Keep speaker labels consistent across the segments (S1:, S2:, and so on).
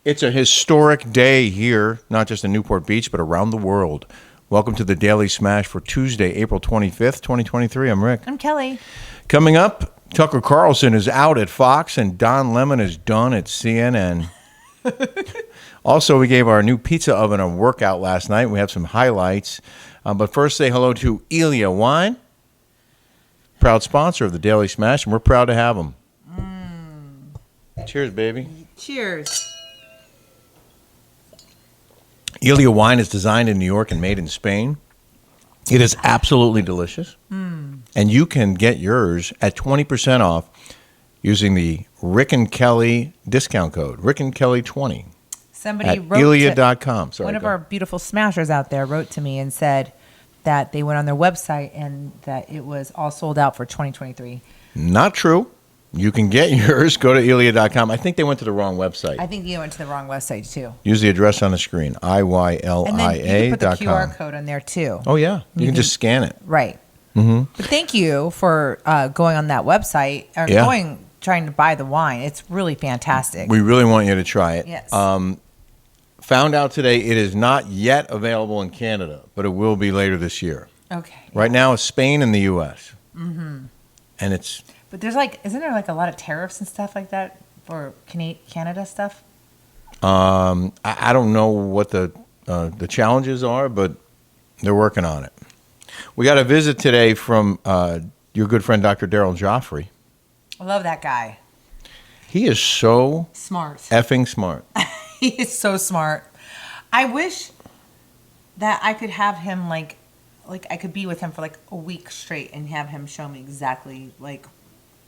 S1: It's a historic day here, not just in Newport Beach, but around the world. Welcome to the Daily Smash for Tuesday, April 25th, 2023. I'm Rick.
S2: I'm Kelly.
S1: Coming up, Tucker Carlson is out at Fox and Don Lemon is done at CNN. Also, we gave our new pizza oven a workout last night. We have some highlights. But first, say hello to Elia Wine, proud sponsor of the Daily Smash, and we're proud to have them. Cheers, baby.
S2: Cheers.
S1: Elia Wine is designed in New York and made in Spain. It is absolutely delicious. And you can get yours at 20% off using the Rick and Kelly discount code, Rick and Kelly 20.
S2: Somebody
S1: at
S2: wrote
S1: Ilia.com.
S2: Sorry, one of our beautiful smashers out there wrote to me and said that they went on their website and that it was all sold out for 2023.
S1: Not true. You can get yours. Go to Ilia.com. I think they went to the wrong website.
S2: I think you went to the wrong website, too.
S1: Use the address on the screen, IYLIA.com.
S2: And then you can put the QR code on there, too.
S1: Oh, yeah. You can just scan it.
S2: Right. But thank you for going on that website or trying to buy the wine. It's really fantastic.
S1: We really want you to try it.
S2: Yes.
S1: Found out today it is not yet available in Canada, but it will be later this year.
S2: Okay.
S1: Right now it's Spain and the U.S. And it's...
S2: But there's isn't there a lot of tariffs and stuff like that for Canada stuff?
S1: I don't know what the challenges are, but they're working on it. We got a visit today from your good friend Dr. Daryl Gioffre.
S2: I love that guy.
S1: He is so
S2: smart.
S1: Effing smart.
S2: He is so smart. I wish that I could have him I could be with him for a week straight and have him show me exactly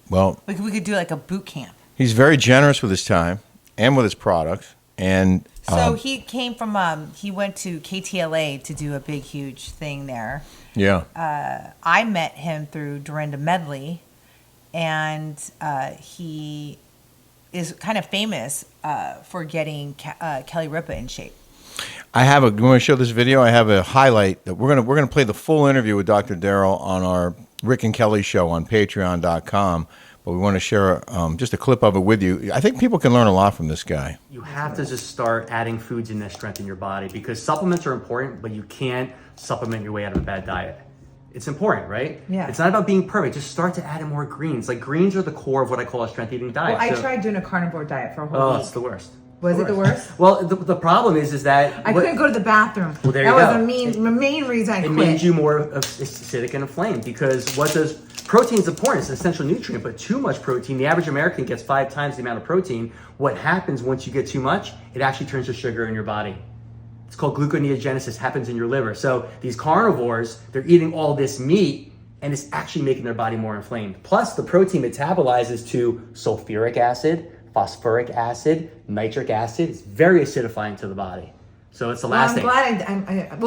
S1: Well,
S2: we could do a boot camp.
S1: He's very generous with his time and with his products. And
S2: so he came from he went to KTLA to do a big huge thing there.
S1: Yeah.
S2: I met him through Dorinda Medley, and he is kind of famous for getting Kelly Ripa in shape.
S1: You want to show this video? I have a highlight that we're gonna play the full interview with Dr. Daryl on our Rick and Kelly show on Patreon.com. But we want to share just a clip of it with you. I think people can learn a lot from this guy.
S3: You have to just start adding foods in that strengthen your body, because supplements are important, but you can't supplement your way out of a bad diet. It's important, right?
S2: Yeah.
S3: It's not about being perfect. Just start to add in more greens. Greens are the core of what I call a strength eating diet.
S2: Well, I tried doing a carnivore diet for a whole week.
S3: Oh, it's the worst.
S2: Was it the worst?
S3: Well, the problem is that...
S2: I couldn't go to the bathroom.
S3: Well, there
S2: that
S3: you
S2: was
S3: go.
S2: the main reason I quit.
S3: It made you more acidic and inflamed, because protein is important. It's an essential nutrient, but too much protein, the average American gets 5 times the amount of protein. What happens once you get too much? It actually turns to sugar in your body. It's called gluconeogenesis, happens in your liver. So these carnivores, they're eating all this meat, and it's actually making their body more inflamed. Plus, the protein metabolizes to sulfuric acid, phosphoric acid, nitric acid. It's very acidifying to the body. So it's the last thing.
S2: It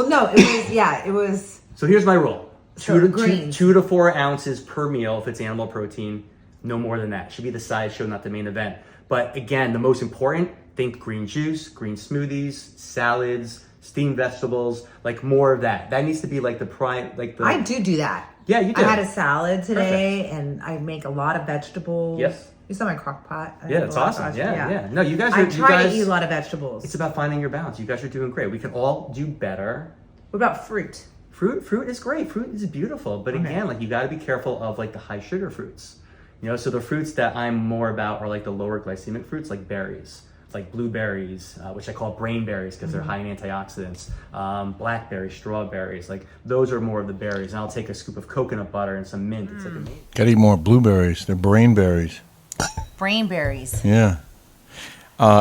S2: was.
S3: So here's my rule.
S2: So
S3: 2 to 4 ounces per meal if it's animal protein. No more than that. Should be the sideshow, not the main event. But again, the most important, think green juice, green smoothies, salads, steamed vegetables, more of that. That needs to be the prime,
S2: I do that.
S3: Yeah, you do.
S2: I had a salad today, and I make a lot of vegetables.
S3: Yes.
S2: You saw my crock pot.
S3: Yeah, it's awesome. Yeah. No, you guys are...
S2: I try to eat a lot of vegetables.
S3: It's about finding your balance. You guys are doing great. We can all do better.
S2: What about fruit?
S3: Fruit is great. Fruit is beautiful. But again, you got to be careful of the high sugar fruits. So the fruits that I'm more about are the lower glycemic fruits, like berries. Like blueberries, which I call brain berries because they're high in antioxidants. Blackberries, strawberries, those are more of the berries. And I'll take a scoop of coconut butter and some mint. It's amazing.
S1: Gotta eat more blueberries. They're brain berries.
S2: Brain berries.
S1: Yeah.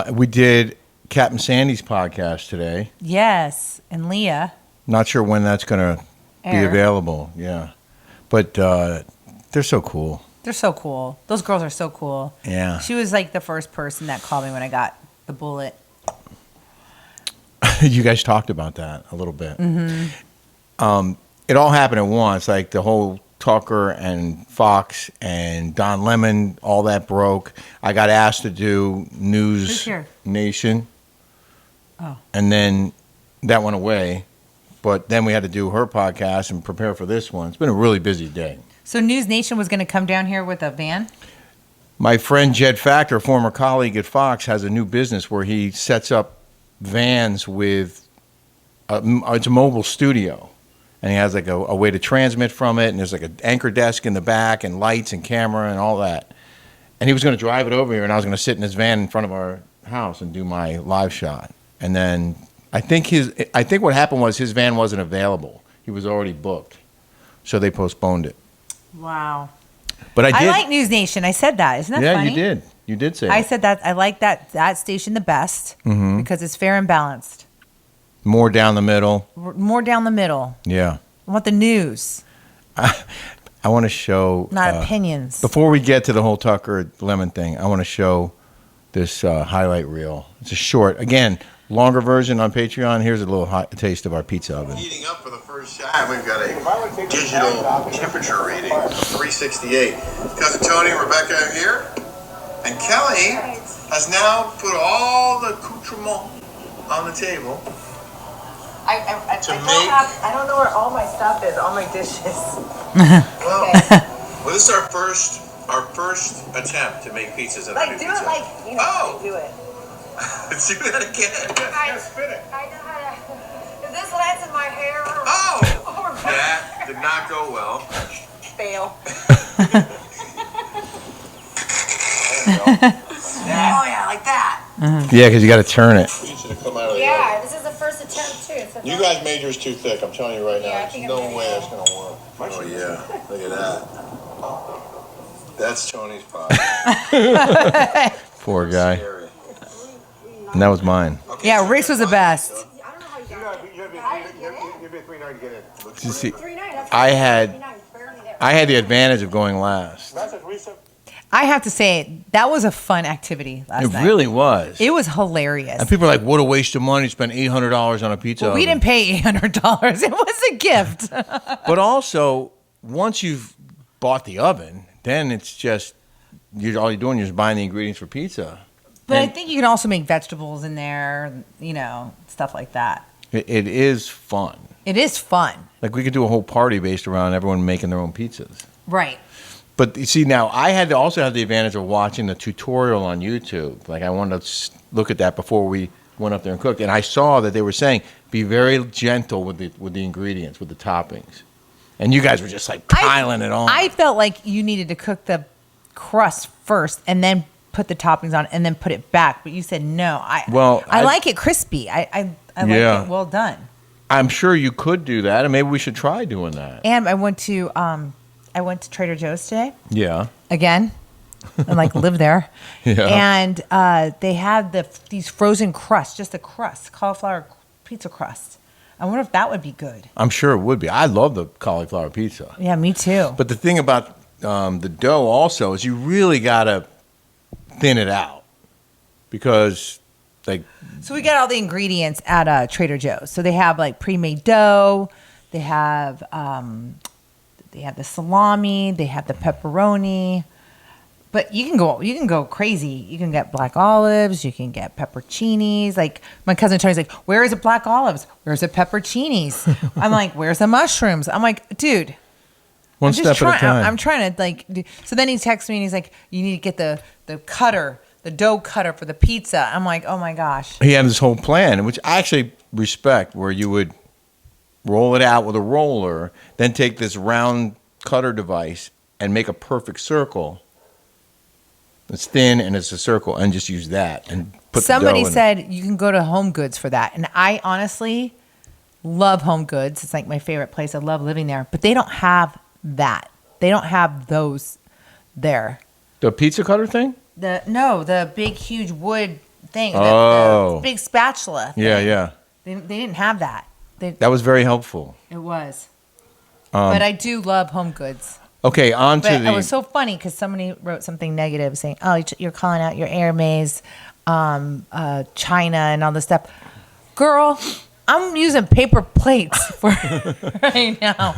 S1: We did Captain Sandy's podcast today.
S2: Yes, and Leah.
S1: Not sure when that's going to be available. Yeah. But they're so cool.
S2: They're so cool. Those girls are so cool.
S1: Yeah.
S2: She was the first person that called me when I got the bullet.
S1: You guys talked about that a little bit. Mm-hmm. It all happened at once. The whole Tucker and Fox and Don Lemon, all that broke. I got asked to do News Nation.
S2: Oh.
S1: And then that went away. But then we had to do her podcast and prepare for this one. It's been a really busy day.
S2: So News Nation was going to come down here with a van?
S1: My friend Jed Factor, former colleague at Fox, has a new business where he sets up vans with it's a mobile studio, and he has like a way to transmit from it, and there's like an anchor desk in the back, and lights and camera and all that. And he was going to drive it over here, and I was going to sit in his van in front of our house and do my live shot. And then I think what happened was his van wasn't available. He was already booked, so they postponed it.
S2: Wow.
S1: But I did.
S2: I like News Nation. I said that. Isn't that
S1: Yeah,
S2: funny?
S1: you did. You did say
S2: I
S1: that.
S2: said that. I like that station the best because it's fair and balanced.
S1: More down the middle.
S2: More down the middle.
S1: Yeah.
S2: I want the news,
S1: I want to show.
S2: not opinions.
S1: Before we get to the whole Tucker Lemon thing, I want to show this highlight reel. It's a short, again, longer version on Patreon. Here's a little taste of our pizza oven.
S4: Heating up for the first time, we've got a digital temperature reading of 368. Cousin Tony and Rebecca are here, and Kelly has now put all the accoutrement on the table.
S2: I don't know where all my stuff is, all my dishes.
S4: Well, this is our first attempt to make pizzas in our new pizza.
S2: Do it.
S4: Let's do that again. Spin it.
S2: I know how to. If this lands in my hair.
S4: Oh! That did not go well.
S2: Fail.
S4: Oh
S2: yeah, like that.
S1: Yeah, because you got to turn it.
S4: You should have come out of the
S5: Yeah, this is the first attempt too. So
S4: You guys made yours too thick, I'm telling you right now.
S5: Yeah, I
S4: There's
S5: think
S4: no
S5: I'm
S4: way
S5: gonna-
S4: that's gonna work. Oh yeah, look at that. That's Tony's pie.
S1: Poor guy.
S4: Scary.
S1: And that was mine.
S4: Okay,
S2: Yeah,
S4: so
S2: Rick's was the best.
S5: I don't know how you got it.
S4: You'd be 3-9 to get in.
S1: You see,
S5: 3-9, that's
S1: I had
S5: 3-9, barely there.
S1: I had the advantage of going last.
S2: I have to say, that was a fun activity last
S1: It
S2: night.
S1: really was.
S2: It was hilarious.
S1: And people are like, what a waste of money to spend $800 on a pizza
S2: Well, we
S1: oven.
S2: didn't pay $800. It was a gift.
S1: But also, once you've bought the oven, then it's just, all you're doing is just buying the ingredients for pizza.
S2: But I
S1: And
S2: think you can also make vegetables in there, stuff like that.
S1: it is fun.
S2: It is fun.
S1: Like, we could do a whole party based around everyone making their own pizzas.
S2: Right.
S1: But you see, now I had to also have the advantage of watching the tutorial on YouTube. Like, I wanted to look at that before we went up there and cooked, and I saw that they were saying be very gentle with the ingredients, with the toppings, and you guys were just like piling it on.
S2: I felt like you needed to cook the crust first and then put the toppings on and then put it back. But you said no. I like it crispy. I like
S1: Yeah.
S2: it well done.
S1: I'm sure you could do that, and maybe we should try doing that.
S2: And I went to Trader Joe's today
S1: Yeah,
S2: again, and live there.
S1: Yeah.
S2: And they had these frozen crusts, just the crust, cauliflower pizza crust. I wonder if that would be good.
S1: I'm sure it would be. I love the cauliflower pizza.
S2: Yeah, me too.
S1: But the thing about the dough also is you really gotta thin it out because, like,
S2: So we got all the ingredients at Trader Joe's. So they have pre-made dough. They have the salami. They have the pepperoni. But you can go crazy. You can get black olives. You can get pepperoncinis. Like my cousin Tony's like, "Where is the black olives? Where's the pepperoncinis?" I'm like, "Where's the mushrooms?" I'm like, "Dude."
S1: one
S2: I'm
S1: step
S2: just
S1: at a time.
S2: I'm trying to so then he texts me and he's like, "You need to get the cutter, the dough cutter for the pizza." I'm like, "Oh my gosh."
S1: He had this whole plan, which I actually respect, where you would roll it out with a roller, then take this round cutter device and make a perfect circle. It's thin and it's a circle, and just use that and put
S2: Somebody
S1: the dough in.
S2: said you can go to Home Goods for that, and I honestly love Home Goods. It's my favorite place. I love living there, but they don't have that. They don't have those there.
S1: The pizza cutter thing?
S2: The big huge wood thing.
S1: Oh.
S2: The big spatula. Thing.
S1: Yeah.
S2: They didn't have that.
S1: That was very helpful.
S2: It was. But I do love Home Goods.
S1: Okay, on to
S2: But
S1: the...
S2: it was so funny because somebody wrote something negative saying, "Oh, you're calling out your Air Maze, China, and all this stuff." Girl, I'm using paper plates for right now.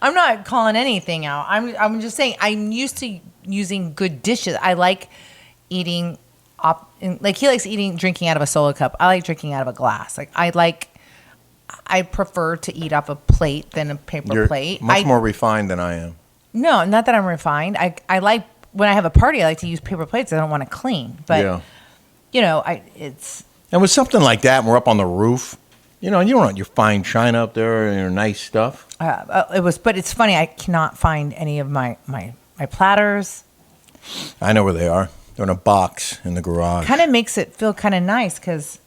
S2: I'm not calling anything out. I'm just saying I'm used to using good dishes. I like eating he likes drinking out of a solo cup. I like drinking out of a glass. I prefer to eat off a plate than a paper
S1: You're
S2: plate.
S1: much more refined than I am.
S2: No, not that I'm refined. I like when I have a party, I like to use paper plates. I don't want to clean, but it's
S1: And with something like that, and we're up on the roof, you don't want your fine china up there and your nice stuff.
S2: but it's funny. I cannot find any of my platters.
S1: I know where they are. They're in a box in the garage.
S2: Kind of makes it feel kind of nice because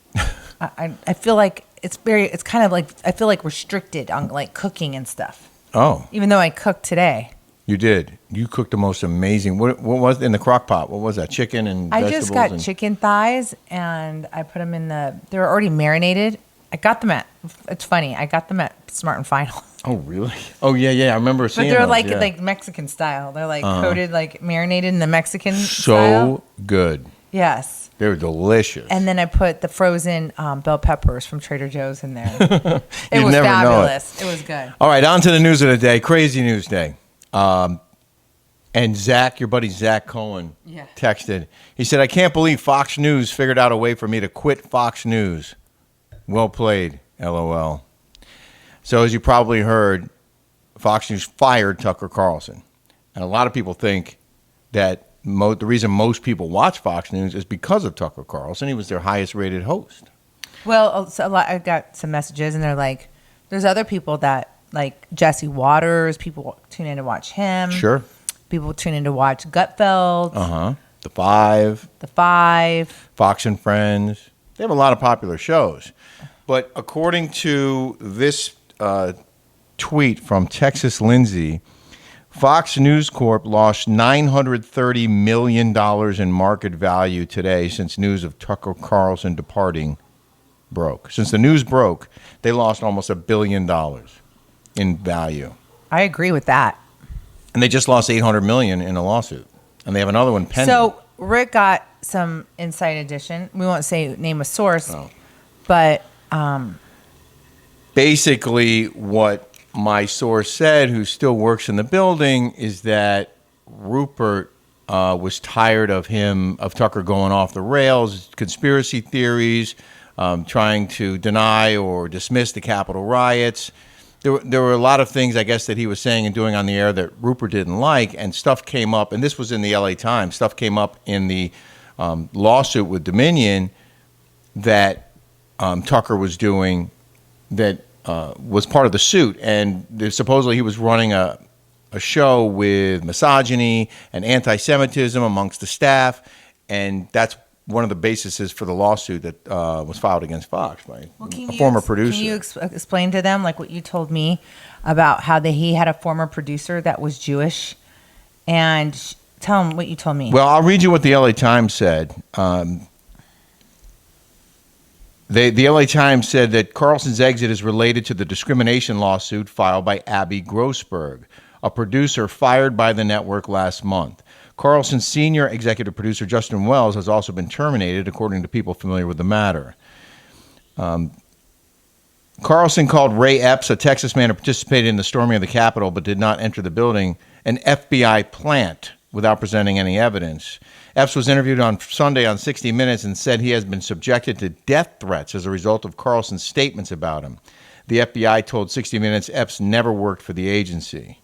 S2: I feel like it's kind of like I feel like restricted on like cooking and stuff.
S1: Oh,
S2: Even though I cooked today.
S1: you did. You cooked the most amazing. What was in the crock pot? What was that? Chicken and
S2: I
S1: vegetables?
S2: just got
S1: and,
S2: chicken thighs and I put them in they were already marinated. I got them it's funny. I got them at Smart and Final.
S1: Oh, really? Oh, yeah. I remember seeing
S2: But they're
S1: those,
S2: like Mexican style. They're like coated, like marinated in the Mexican
S1: so
S2: style.
S1: good.
S2: Yes.
S1: They were delicious.
S2: And then I put the frozen bell peppers from Trader Joe's in there. It
S1: You'd
S2: was
S1: never know it.
S2: fabulous. It was good.
S1: All right, on to the news of the day. Crazy news day. And Zach, your buddy Zach Cohen, texted. He said, I can't believe Fox News figured out a way for me to quit Fox News. Well played, LOL. So as you probably heard, Fox News fired Tucker Carlson. And a lot of people think that the reason most people watch Fox News is because of Tucker Carlson. He was their highest rated host.
S2: Well, I got some messages, and they're like, there's other people that, like Jesse Waters, people tune in to watch him.
S1: Sure.
S2: People tune in to watch Gutfeld.
S1: The Five.
S2: The Five.
S1: Fox and Friends. They have a lot of popular shows. But according to this tweet from Texas Lindsay, Fox News Corp lost $930 million in market value today since news of Tucker Carlson departing broke. Since the news broke, they lost almost $1 billion in value.
S2: I agree with that.
S1: And they just lost $800 million in a lawsuit. And they have another one pending.
S2: So Rick got some inside edition. We won't name a source, but
S1: basically what my source said, who still works in the building, is that Rupert was tired of Tucker going off the rails, conspiracy theories, trying to deny or dismiss the Capitol riots. There were a lot of things, I guess, that he was saying and doing on the air that Rupert didn't like, and stuff came up, and this was in the LA Times, stuff came up in the lawsuit with Dominion that Tucker was doing that was part of the suit, and supposedly he was running a show with misogyny and anti-Semitism amongst the staff, and that's one of the bases for the lawsuit that was filed against Fox by a former producer.
S2: Can you explain to them, like what you told me about how he had a former producer that was Jewish, and tell them what you told me.
S1: Well, I'll read you what the LA Times said. The LA Times said that Carlson's exit is related to the discrimination lawsuit filed by Abby Grossberg, a producer fired by the network last month. Carlson's senior executive producer, Justin Wells, has also been terminated, according to people familiar with the matter. Carlson called Ray Epps, a Texas man who participated in the storming of the Capitol but did not enter the building, an FBI plant without presenting any evidence. Epps was interviewed on Sunday on 60 Minutes and said he has been subjected to death threats as a result of Carlson's statements about him. The FBI told 60 Minutes Epps never worked for the agency.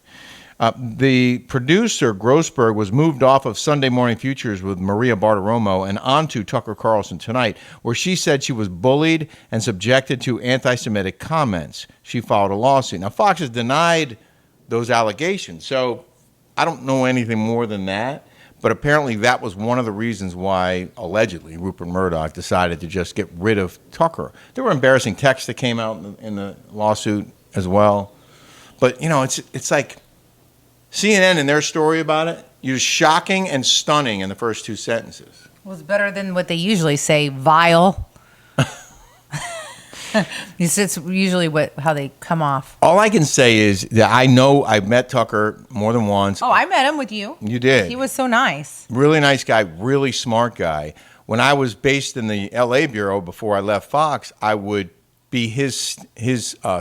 S1: The producer, Grossberg, was moved off of Sunday Morning Futures with Maria Bartiromo and onto Tucker Carlson Tonight, where she said she was bullied and subjected to anti-Semitic comments. She filed a lawsuit. Now, Fox has denied those allegations, so I don't know anything more than that. But apparently that was one of the reasons why, allegedly, Rupert Murdoch decided to just get rid of Tucker. There were embarrassing texts that came out in the lawsuit as well. But, it's like CNN and their story about it, used shocking and stunning in the first two sentences.
S2: It was better than what they usually say, vile. It's usually how they come off.
S1: All I can say is that I know I've met Tucker more than once.
S2: Oh, I met him with you.
S1: You did.
S2: He was so nice.
S1: Really nice guy, really smart guy. When I was based in the LA bureau before I left Fox, I would be his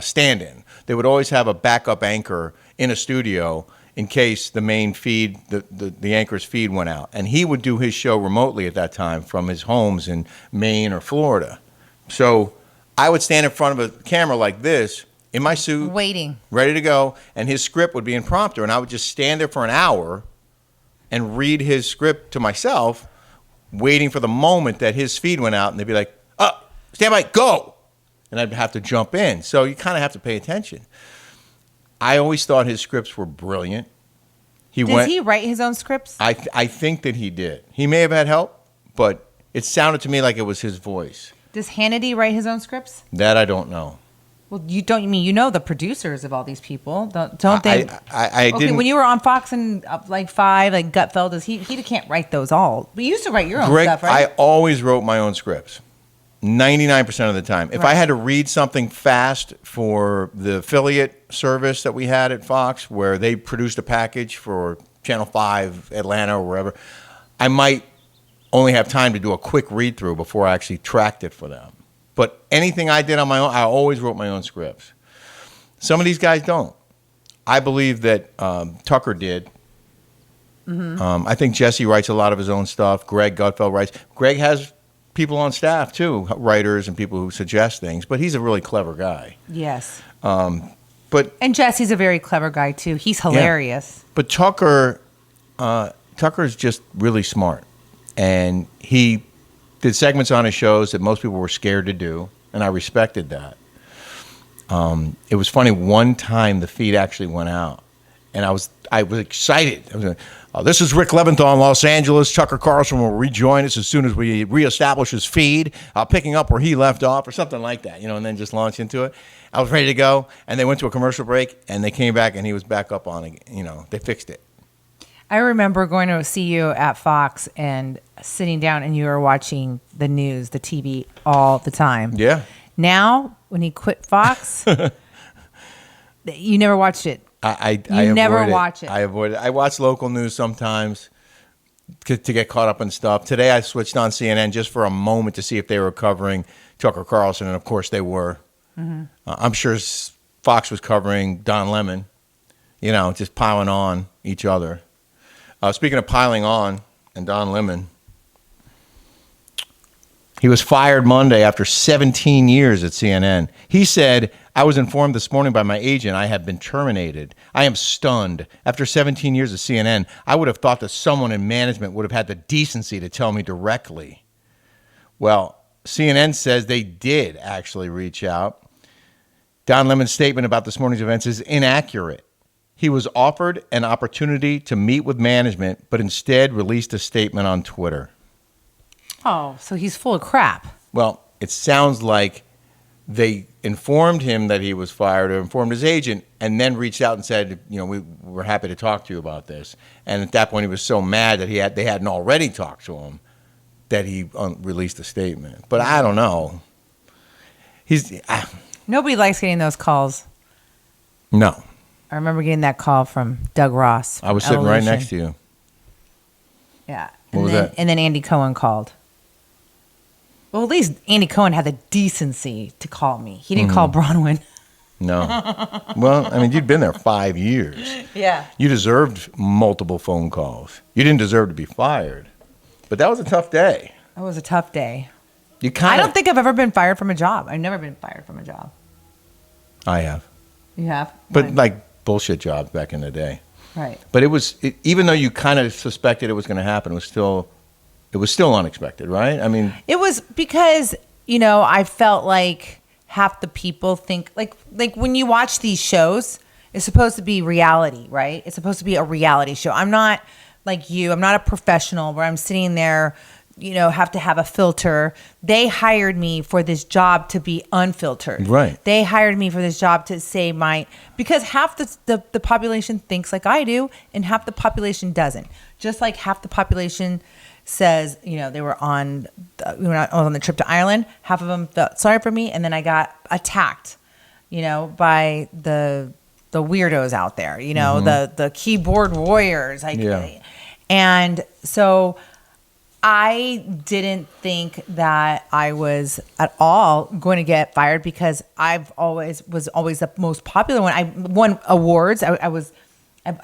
S1: stand-in. They would always have a backup anchor in a studio in case the main feed, the anchor's feed went out. And he would do his show remotely at that time from his homes in Maine or Florida. So I would stand in front of a camera like this, in my suit,
S2: waiting,
S1: ready to go, and his script would be in prompter, and I would just stand there for an hour and read his script to myself, waiting for the moment that his feed went out, and they'd be like, "Oh, stand by, go," and I'd have to jump in. So you kind of have to pay attention. I always thought his scripts were brilliant.
S2: Does he write his own scripts?
S1: I think that he did. He may have had help, but it sounded to me like it was his voice.
S2: Does Hannity write his own scripts?
S1: That I don't know.
S2: Well, you know the producers of all these people, don't they?
S1: I
S2: okay,
S1: didn't.
S2: when you were on Fox and like 5, like Gutfeld, he can't write those all. But you used to write your own stuff, right?
S1: I always wrote my own scripts. 99% of the time. If I had to read something fast for the affiliate service that we had at Fox, where they produced a package for Channel 5, Atlanta, or wherever, I might only have time to do a quick read through before I actually tracked it for them. But anything I did on my own, I always wrote my own scripts. Some of these guys don't. I believe that Tucker did. Mm-hmm. I think Jesse writes a lot of his own stuff. Greg Gutfeld writes. Greg has people on staff too, writers and people who suggest things, but he's a really clever guy.
S2: Yes.
S1: And
S2: Jesse's a very clever guy too. He's hilarious.
S1: Yeah. But Tucker's just really smart, and he did segments on his shows that most people were scared to do, and I respected that. It was funny. One time the feed actually went out, and I was excited. I was like, "Oh, this is Rick Leventhal in Los Angeles. Tucker Carlson will rejoin us as soon as we reestablish his feed, picking up where he left off," or something like that, and then just launch into it. I was ready to go, and they went to a commercial break, and they came back, and he was back up on it. They fixed it.
S2: I remember going to see you at Fox and sitting down, and you were watching the news, the TV, all the time.
S1: Yeah.
S2: Now, when he quit Fox, you never watched it.
S1: I
S2: never watch it.
S1: I avoid it. I watch local news sometimes to get caught up in stuff. Today I switched on CNN just for a moment to see if they were covering Tucker Carlson, and of course they were. Mm-hmm. I'm sure Fox was covering Don Lemon, just piling on each other. Speaking of piling on and Don Lemon, he was fired Monday after 17 years at CNN. He said, "I was informed this morning by my agent I have been terminated. I am stunned. After 17 years at CNN, I would have thought that someone in management would have had the decency to tell me directly." Well, CNN says they did actually reach out. Don Lemon's statement about this morning's events is inaccurate. He was offered an opportunity to meet with management, but instead released a statement on Twitter.
S2: Oh, so he's full of crap.
S1: Well, it sounds like they informed him that he was fired, or informed his agent, and then reached out and said, we're happy to talk to you about this. And at that point, he was so mad that they hadn't already talked to him that he released a statement. But I don't know.
S2: Nobody likes getting those calls.
S1: No.
S2: I remember getting that call from Doug Ross.
S1: I was sitting right next to you.
S2: Yeah.
S1: What was that?
S2: And then Andy Cohen called. Well, at least Andy Cohen had the decency to call me. He didn't call Bronwyn.
S1: No. Well, you'd been there 5 years.
S2: Yeah.
S1: You deserved multiple phone calls. You didn't deserve to be fired. But that was a tough day.
S2: It was a tough day.
S1: I
S2: don't think I've ever been fired from a job. I've never been fired from a job.
S1: I have.
S2: You have?
S1: But
S2: Why?
S1: like bullshit jobs back in the day.
S2: Right.
S1: But even though you kind of suspected it was going to happen, it was still unexpected, right?
S2: It was because, I felt like half the people think like when you watch these shows, it's supposed to be reality, right? It's supposed to be a reality show. I'm not like you. I'm not a professional where I'm sitting there, have to have a filter. They hired me for this job to be unfiltered.
S1: Right.
S2: They hired me for this job to say because half the population thinks like I do and half the population doesn't. Just like half the population says, they were on the trip to Ireland. Half of them felt sorry for me, and then I got attacked, by the weirdos out there, the keyboard warriors. And so I didn't think that I was at all going to get fired because I was always the most popular one. I won awards. I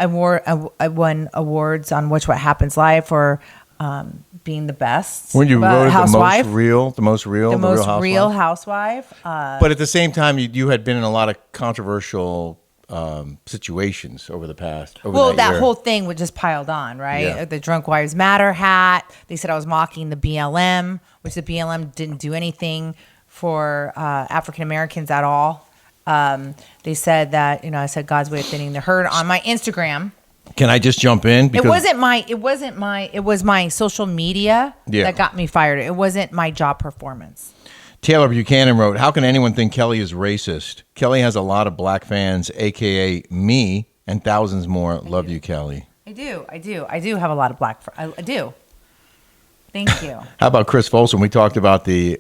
S2: won awards on Watch What Happens Live for being the best.
S1: When you wrote
S2: housewife,
S1: the most real
S2: housewife.
S1: But at the same time, you had been in a lot of controversial situations over the past.
S2: Well, that
S1: year.
S2: whole thing was just piled on, right?
S1: Yeah.
S2: The Drunk Wives Matter hat. They said I was mocking the BLM, which the BLM didn't do anything for African Americans at all. They said that, I said God's way of thinning the herd on my Instagram.
S1: Can I just jump in?
S2: It was my social media
S1: Yeah.
S2: that got me fired. It wasn't my job performance.
S1: Taylor Buchanan wrote, "How can anyone think Kelly is racist? Kelly has a lot of black fans, a.k.a. me, and thousands more. Love you, Kelly."
S2: I do have a lot of black friends. I do. Thank you.
S1: How about Chris Folsom? We talked about the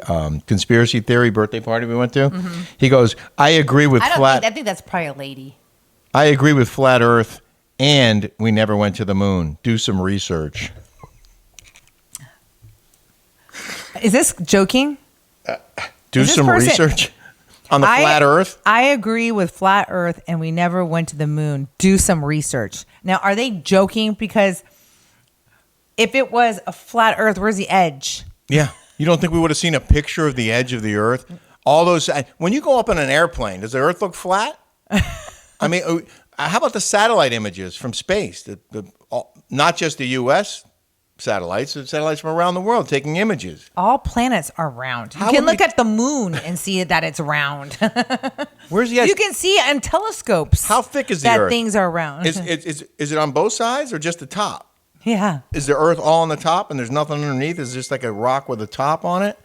S1: conspiracy theory birthday party we went to.
S2: Mm-hmm.
S1: He goes, I agree with
S2: I think that's probably a lady.
S1: I agree with flat Earth, and we never went to the moon. Do some research.
S2: Is this joking?
S1: Do
S2: Is this
S1: some
S2: person-
S1: research on the flat Earth.
S2: I agree with flat Earth, and we never went to the moon. Do some research. Now, are they joking? Because if it was a flat Earth, where's the edge?
S1: Yeah. You don't think we would have seen a picture of the edge of the Earth? All those. When you go up in an airplane, does the Earth look flat? I mean, how about the satellite images from space? Not just the U.S. satellites, the satellites from around the world taking images.
S2: All planets are round. You
S1: How
S2: can
S1: would
S2: look
S1: we-
S2: at the moon and see that it's round.
S1: Where's the edge?
S2: You can see in telescopes.
S1: How thick is the
S2: that
S1: Earth?
S2: things are round.
S1: Is it on both sides or just the top?
S2: Yeah.
S1: Is the Earth all on the top and there's nothing underneath? Is it just like a rock with a top on it?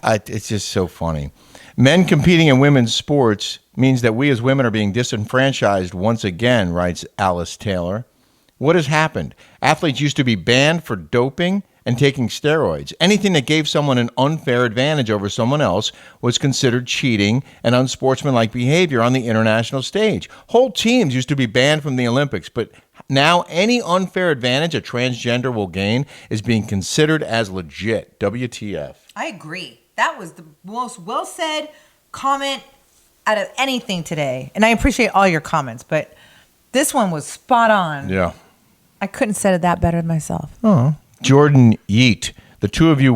S1: It's just so funny. Men competing in women's sports means that we as women are being disenfranchised once again, writes Alice Taylor. What has happened? Athletes used to be banned for doping and taking steroids. Anything that gave someone an unfair advantage over someone else was considered cheating and unsportsmanlike behavior on the international stage. Whole teams used to be banned from the Olympics, but now any unfair advantage a transgender will gain is being considered as legit. WTF.
S2: I agree. That was the most well said comment out of anything today. And I appreciate all your comments, but this one was spot on.
S1: Yeah.
S2: I couldn't have said it that better myself.
S1: Oh. Jordan Yeat, the two of you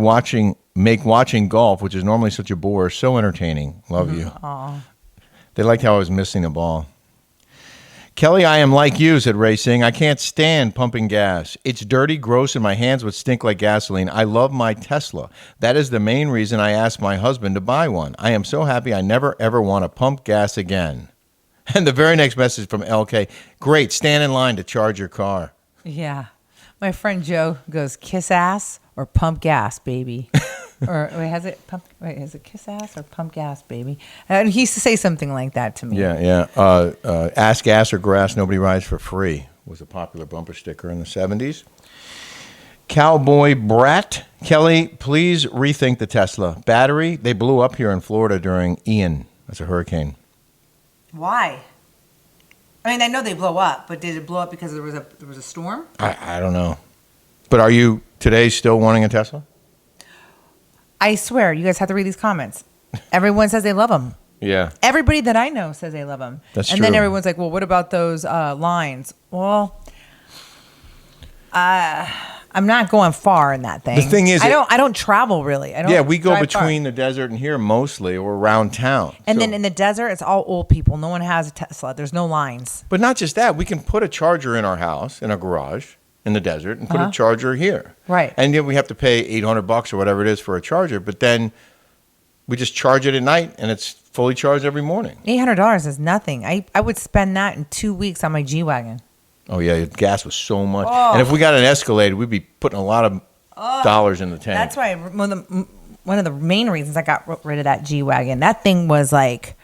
S1: make watching golf, which is normally such a bore, so entertaining. Love you.
S2: Aw.
S1: They liked how I was missing the ball. Kelly, I am like you, said Ray Singh. I can't stand pumping gas. It's dirty, gross, and my hands would stink like gasoline. I love my Tesla. That is the main reason I asked my husband to buy one. I am so happy I never, ever want to pump gas again. And the very next message from LK, great, stand in line to charge your car.
S2: Yeah. My friend Joe goes, kiss ass or pump gas, baby. Or is it kiss ass or pump gas, baby? And he used to say something like that to me.
S1: Yeah. Ask gas or grass, nobody rides for free was a popular bumper sticker in the 70s. Cowboy Brat, Kelly, please rethink the Tesla. Battery, they blew up here in Florida during Ian. That's a hurricane.
S2: Why? I mean, I know they blow up, but did it blow up because there was a storm?
S1: I don't know. But are you today still wanting a Tesla?
S2: I swear, you guys have to read these comments. Everyone says they love them.
S1: Yeah.
S2: Everybody that I know says they love them.
S1: That's
S2: and
S1: true.
S2: then everyone's like, well, what about those lines? Well, I'm not going far in that thing.
S1: The thing is,
S2: I don't travel really. I don't.
S1: Yeah, we go
S2: drive far.
S1: between the desert and here mostly, or around town.
S2: And
S1: So-
S2: then in the desert, it's all old people. No one has a Tesla. There's no lines.
S1: But not just that, we can put a charger in our house, in a garage, in the desert, and put a charger here.
S2: Right.
S1: And then we have to pay $800 or whatever it is for a charger, but then we just charge it at night, and it's fully charged every morning.
S2: $800 is nothing. I would spend that in 2 weeks on my G-Wagon.
S1: Oh, yeah, gas was so much.
S2: Oh.
S1: And if we got an Escalade, we'd be putting a lot of dollars in the tank.
S2: That's why one of the main reasons I got rid of that G-Wagon. That thing was like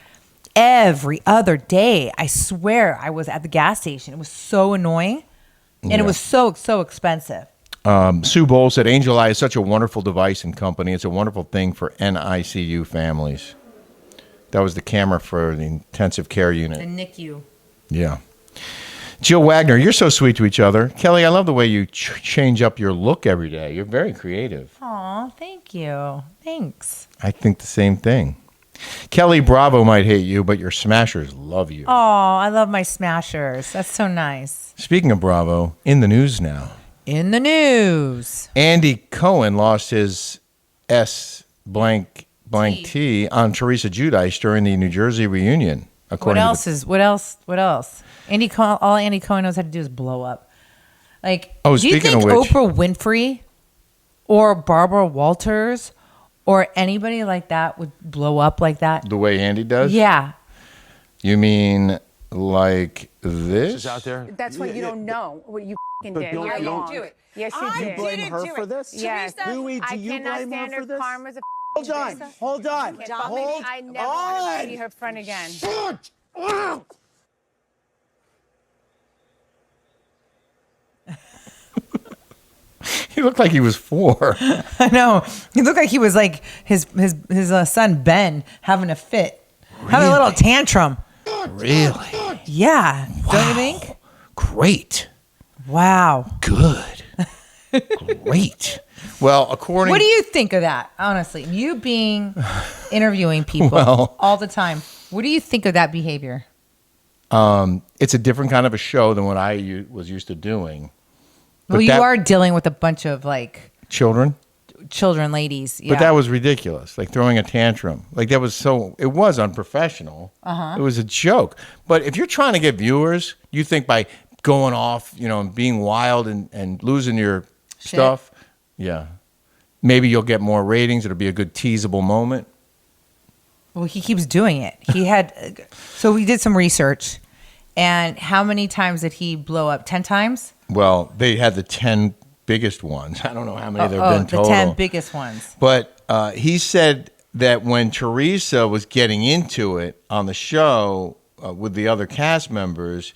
S2: every other day. I swear I was at the gas station. It was so annoying. And
S1: Yeah.
S2: it was so expensive.
S1: Sue Bowl said, Angel Eye is such a wonderful device and company. It's a wonderful thing for NICU families. That was the camera for the intensive care unit.
S2: The NICU.
S1: Yeah. Jill Wagner, you're so sweet to each other. Kelly, I love the way you change up your look every day. You're very creative.
S2: Aw, thank you. Thanks.
S1: I think the same thing. Kelly Bravo might hate you, but your smashers love you.
S2: Oh, I love my smashers. That's so nice.
S1: Speaking of Bravo, in the news now.
S2: In the news.
S1: Andy Cohen lost his S blank T on Teresa Giudice during the New Jersey reunion. According
S2: What
S1: to
S2: else is what else? What else? Andy Cohen, all Andy Cohen knows how to do is blow up. Like,
S1: Oh,
S2: do you
S1: speaking
S2: think
S1: of which-
S2: Oprah Winfrey or Barbara Walters or anybody like that would blow up like that?
S1: the way Andy does?
S2: Yeah.
S1: You mean like this?
S6: Out there.
S7: That's what you don't know what you did.
S6: don't-
S7: You're
S6: you don't-
S7: wrong.
S5: do it.
S7: Yes, you
S5: I
S7: did.
S6: blame
S5: didn't
S6: her
S5: do
S6: for
S5: it.
S6: this?
S7: Yes.
S5: Teresa,
S6: Louis, do
S7: I
S6: you
S7: cannot
S6: blame her
S7: stand
S6: for
S7: her
S6: this?
S7: karma's a
S6: Hold on. Hold on. Hold
S7: I never want to see her front again.
S1: He looked like he was 4.
S2: I know. He looked like he was like his son Ben having a fit, having a little tantrum.
S1: Really?
S2: Yeah. Don't you think?
S1: Great.
S2: Wow.
S1: Good. Great. Well, according
S2: What do you think of that? Honestly, you being interviewing people
S1: Well-
S2: all the time, what do you think of that behavior?
S1: it's a different kind of a show than what I was used to doing.
S2: Well,
S1: But
S2: you
S1: that-
S2: are dealing with a bunch of like
S1: Children?
S2: children, ladies. Yeah.
S1: But that was ridiculous. Like throwing a tantrum. Like that was so, it was unprofessional. It was a joke. But if you're trying to get viewers, you think by going off, and being wild and losing your stuff, yeah. Maybe you'll get more ratings. It'll be a good teasable moment.
S2: Well, he keeps doing it. He had, so we did some research, and how many times did he blow up? 10 times?
S1: Well, they had the 10 biggest ones. I don't know how many there have been
S2: the
S1: total.
S2: 10 biggest ones.
S1: But he said that when Teresa was getting into it on the show with the other cast members,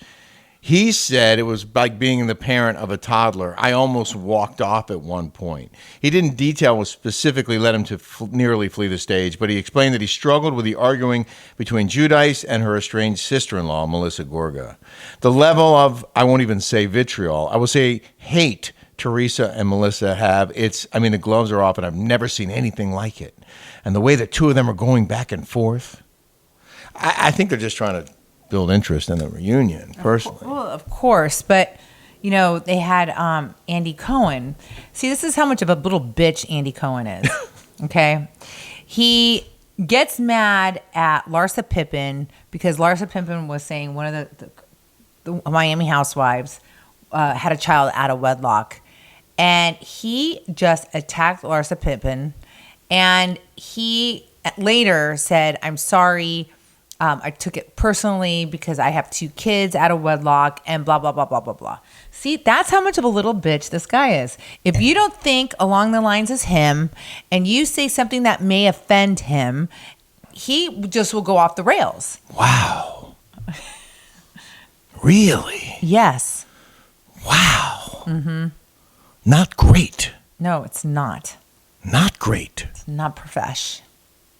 S1: he said it was like being the parent of a toddler. I almost walked off at one point. He didn't detail what specifically led him to nearly flee the stage, but he explained that he struggled with the arguing between Giudice and her estranged sister-in-law, Melissa Gorga. The level of, I won't even say vitriol, I will say hate Teresa and Melissa have, the gloves are off, and I've never seen anything like it. And the way the two of them are going back and forth, I think they're just trying to build interest in the reunion, personally.
S2: Well, of course, but they had Andy Cohen. See, this is how much of a little bitch Andy Cohen is. Okay, he gets mad at Larsa Pippen because Larsa Pippen was saying one of the Miami housewives had a child out of wedlock, and he just attacked Larsa Pippen, and he later said, "I'm sorry. I took it personally because I have 2 kids out of wedlock and blah, blah, blah, blah, blah, blah." See, that's how much of a little bitch this guy is. If you don't think along the lines as him and you say something that may offend him, he just will go off the rails.
S1: Wow. Really?
S2: Yes.
S1: Wow. Mm-hmm. Not great.
S2: No, it's not.
S1: Not great.
S2: It's not profesh.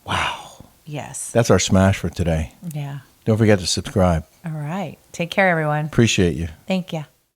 S1: Wow.
S2: Yes.
S1: That's our smash for today.
S2: Yeah.
S1: Don't forget to subscribe.
S2: All right. Take care, everyone.
S1: Appreciate you.
S2: Thank you.